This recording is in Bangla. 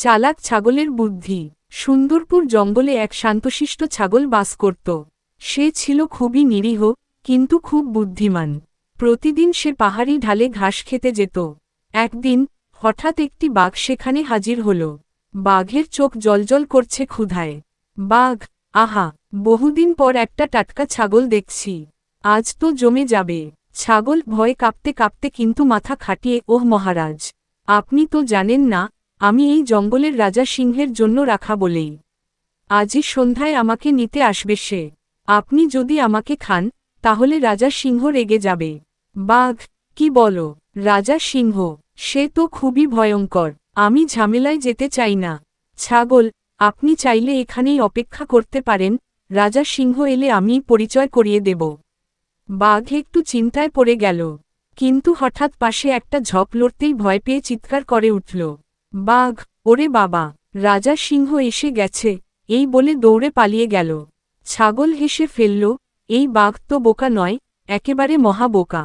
চালাক ছাগলের বুদ্ধি। সুন্দরপুর জঙ্গলে এক শান্তশিষ্ট ছাগল বাস করত। সে ছিল খুবই নিরীহ, কিন্তু খুব বুদ্ধিমান। প্রতিদিন সে পাহাড়ি ঢালে ঘাস খেতে যেত। একদিন হঠাৎ একটি বাঘ সেখানে হাজির হল। বাঘের চোখ জ্বলজ্বল করছে ক্ষুধায়। বাঘ, আহা, বহুদিন পর একটা টাটকা ছাগল দেখছি, আজ তো জমে যাবে। ছাগল ভয়ে কাঁপতে কাঁপতে কিন্তু মাথা খাটিয়ে, ওহ মহারাজ, আপনি তো জানেন না, আমি এই জঙ্গলের রাজা সিংহের জন্য রাখা বলেই। আজই সন্ধ্যায় আমাকে নিতে আসবে সে। আপনি যদি আমাকে খান, তাহলে রাজা সিংহ রেগে যাবে। বাঘ, কি বলো? রাজা সিংহ? সে তো খুবই ভয়ঙ্কর, আমি ঝামেলায় যেতে চাই না। ছাগল, আপনি চাইলে এখানেই অপেক্ষা করতে পারেন, রাজা সিংহ এলে আমিই পরিচয় করিয়ে দেব। বাঘ একটু চিন্তায় পড়ে গেল, কিন্তু হঠাৎ পাশে একটা ঝোপ লড়তেই ভয় পেয়ে চিৎকার করে উঠল। বাঘ, ওরে বাবা, রাজা সিংহ এসে গেছে, এই বলে দৌড়ে পালিয়ে গেল। ছাগল হেসে ফেলল, এই বাঘ তো বোকা নয়, একেবারে মহা বোকা।